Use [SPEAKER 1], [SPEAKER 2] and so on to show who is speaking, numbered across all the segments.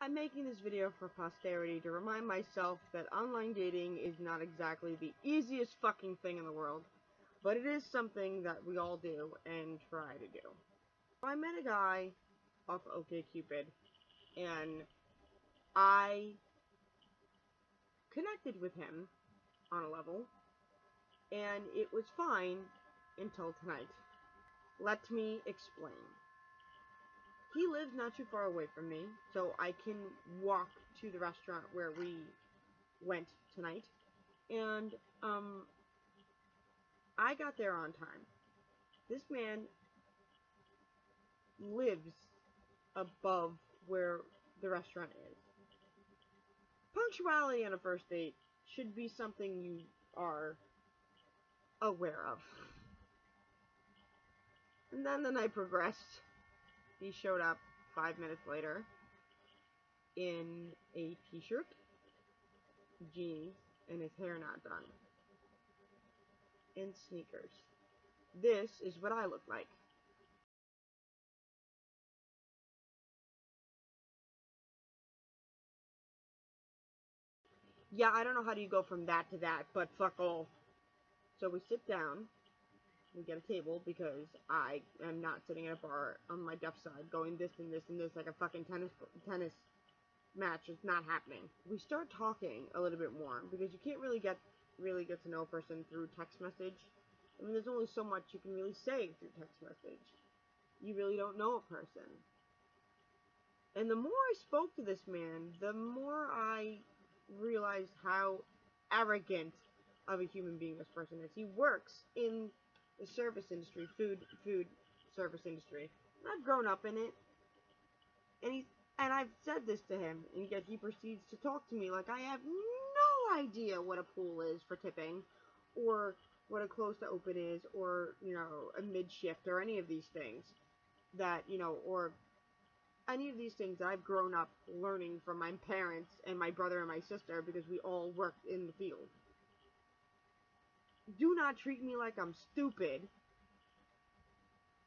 [SPEAKER 1] I'm making this video for posterity to remind myself that online dating is not exactly the easiest fucking thing in the world, but it is something that we all do and try to do. I met a guy off OkCupid, and I connected with him on a level, and it was fine until tonight. Let me explain. He lives not too far away from me, so I can walk to the restaurant where we went tonight. And, I got there on time. This man lives above where the restaurant is. Punctuality on a first date should be something you are aware of. And then the night progressed. He showed up 5 minutes later in a t-shirt, jeans, and his hair not done, and sneakers. This is what I look like. Yeah, I don't know how do you go from that to that, but fuck all. So we sit down, we get a table because I am not sitting at a bar on my deaf side going this and this and this like a fucking tennis match. It's not happening. We start talking a little bit more because you can't really get to know a person through text message. I mean, there's only so much you can really say through text message. You really don't know a person. And the more I spoke to this man, the more I realized how arrogant of a human being this person is. He works in the service industry, food service industry. And I've grown up in it. And I've said this to him, and yet he proceeds to talk to me like I have no idea what a pool is for tipping, or what a close to open is, or, a mid-shift, or any of these things that, or any of these things that I've grown up learning from my parents and my brother and my sister because we all worked in the field. Do not treat me like I'm stupid.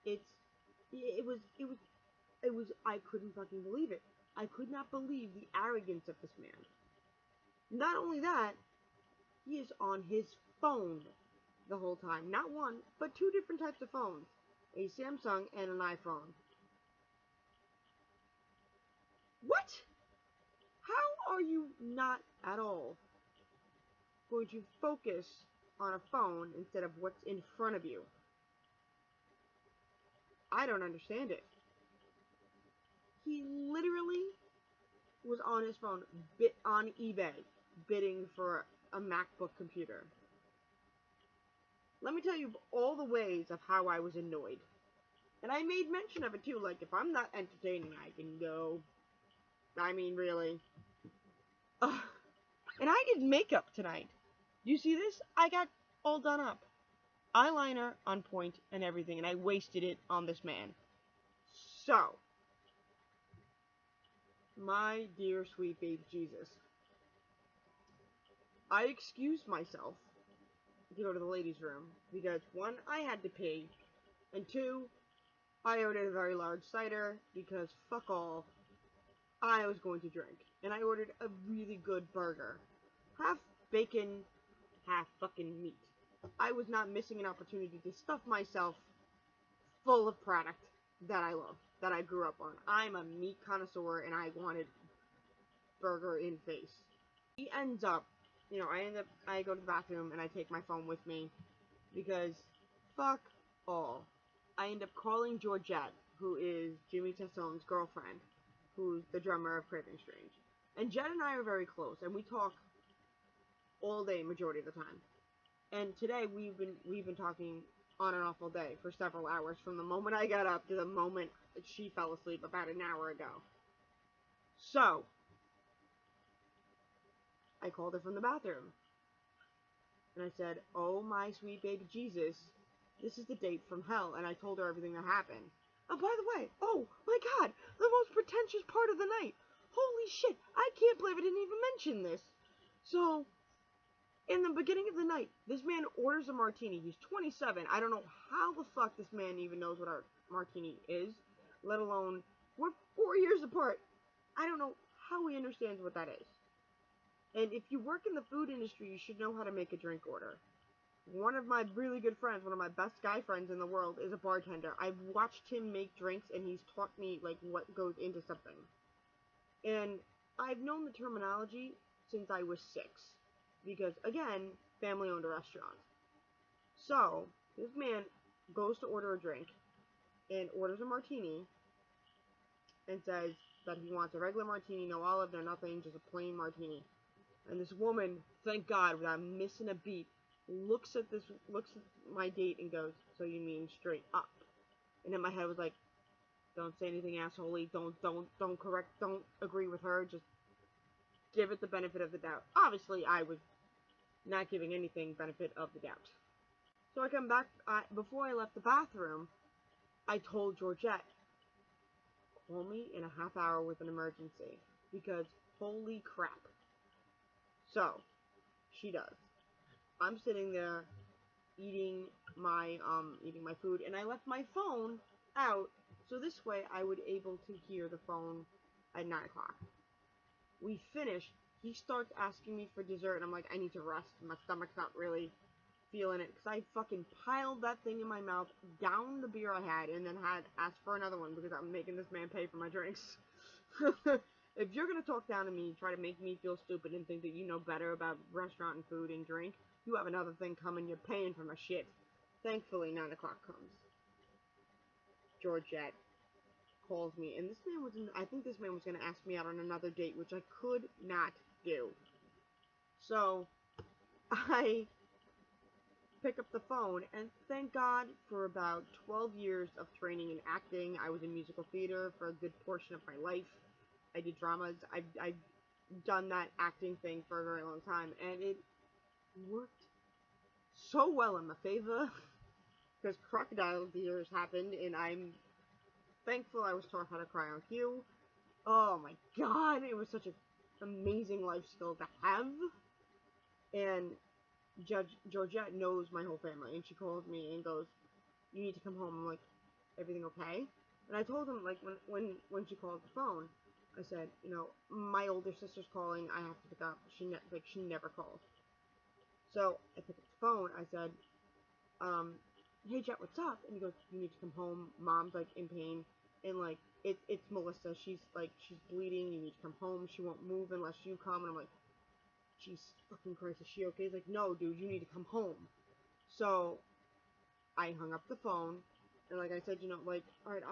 [SPEAKER 1] I couldn't fucking believe it. I could not believe the arrogance of this man. Not only that, he is on his phone the whole time. Not one, but two different types of phones. A Samsung and an iPhone. What? How are you not at all going to focus on a phone instead of what's in front of you? I don't understand it. He literally was on his phone, on eBay, bidding for a MacBook computer. Let me tell you all the ways of how I was annoyed. And I made mention of it too, like, if I'm not entertaining, I can go. I mean, really. Ugh. And I did makeup tonight. Do you see this? I got all done up. Eyeliner on point and everything, and I wasted it on this man. So, my dear sweet baby Jesus, I excused myself to go to the ladies' room because, one, I had to pee, and two, I ordered a very large cider because fuck all, I was going to drink. And I ordered a really good burger. Half bacon, half fucking meat. I was not missing an opportunity to stuff myself full of product that I love, that I grew up on. I'm a meat connoisseur and I wanted burger in face. He ends up, I go to the bathroom and I take my phone with me because fuck all. I end up calling Georgette, who is Jimmy Tessone's girlfriend, who's the drummer of Craving Strange. And Jet and I are very close, and we talk all day, majority of the time. And today we've been talking on and off all day for several hours, from the moment I got up to the moment she fell asleep about an hour ago. So, I called her from the bathroom. And I said, oh my sweet baby Jesus, this is the date from hell. And I told her everything that happened. Oh, by the way, oh my god, the most pretentious part of the night. Holy shit, I can't believe I didn't even mention this. So, in the beginning of the night, this man orders a martini. He's 27. I don't know how the fuck this man even knows what a martini is, let alone, we're 4 years apart. I don't know how he understands what that is. And if you work in the food industry, you should know how to make a drink order. One of my really good friends, one of my best guy friends in the world, is a bartender. I've watched him make drinks, and he's taught me, like, what goes into something. And I've known the terminology since I was 6. Because, again, family-owned a restaurant. So, this man goes to order a drink, and orders a martini, and says that he wants a regular martini, no olive, no nothing, just a plain martini. And this woman, thank God, without missing a beat, looks at my date and goes, "So you mean straight up?" And in my head was like, "Don't say anything assholey. Don't correct. Don't agree with her. Just give it the benefit of the doubt." Obviously, I was not giving anything benefit of the doubt. So I come back. Before I left the bathroom, I told Georgette, "Call me in a half hour with an emergency, because holy crap." So she does. I'm sitting there eating my food, and I left my phone out, so this way I would able to hear the phone at 9 o'clock. We finish. He starts asking me for dessert, and I'm like, I need to rest. My stomach's not really feeling it, because I fucking piled that thing in my mouth, down the beer I had, and then had asked for another one, because I'm making this man pay for my drinks. If you're gonna talk down to me, try to make me feel stupid and think that you know better about restaurant and food and drink, you have another thing coming. You're paying for my shit. Thankfully, 9 o'clock comes. Georgette calls me, and I think this man was gonna ask me out on another date, which I could not do. So, I pick up the phone, and thank God for about 12 years of training in acting. I was in musical theater for a good portion of my life. I did dramas. I've done that acting thing for a very long time, and it worked so well in my favor, because crocodile tears happened, and I'm thankful I was taught how to cry on cue. Oh my god, it was such an amazing life skill to have. And Georgette knows my whole family, and she calls me and goes, "You need to come home." I'm like, "Everything okay?" And I told him, like, when she called the phone, I said, my older sister's calling, I have to pick up. She never calls. So I picked up the phone. I said, "Hey Jet, what's up?" And he goes, "You need to come home. Mom's like in pain, and like it's Melissa. She's bleeding. You need to come home. She won't move unless you come." And I'm like, "Jesus fucking Christ, is she okay?" He's like, "No, dude, you need to come home." So I hung up the phone, and like I said, like, all right,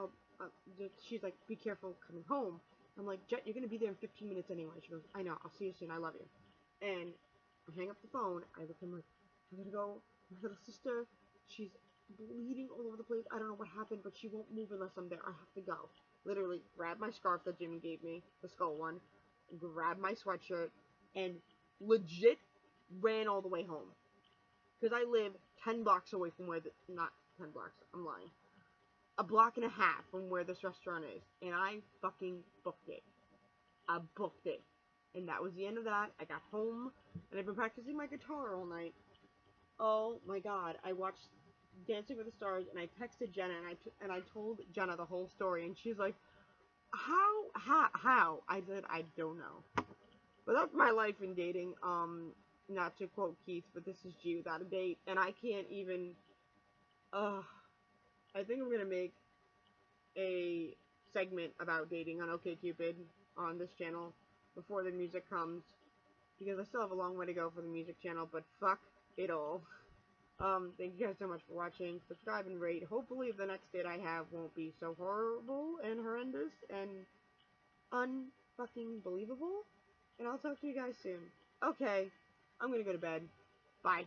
[SPEAKER 1] she's like, "Be careful coming home." I'm like, "Jet, you're gonna be there in 15 minutes anyway." She goes, "I know. I'll see you soon. I love you." And I hang up the phone. I look at him like, "I gotta go. My little sister, she's bleeding all over the place. I don't know what happened, but she won't move unless I'm there. I have to go." Literally, grab my scarf that Jimmy gave me, the skull one, grab my sweatshirt, and legit ran all the way home. Because I live 10 blocks away from not 10 blocks, I'm lying. A block and a half from where this restaurant is. And I fucking booked it. I booked it. And that was the end of that. I got home, and I've been practicing my guitar all night. Oh my god, I watched Dancing with the Stars, and I texted Jenna, and I told Jenna the whole story, and she's like, how? I said, I don't know. But that's my life in dating. Not to quote Keith, but this is G without a date, and I can't even, I think I'm gonna make a segment about dating on OkCupid on this channel before the music comes, because I still have a long way to go for the music channel, but fuck it all. Thank you guys so much for watching. Subscribe and rate. Hopefully the next date I have won't be so horrible and horrendous and unfucking believable. And I'll talk to you guys soon. Okay, I'm gonna go to bed. Bye.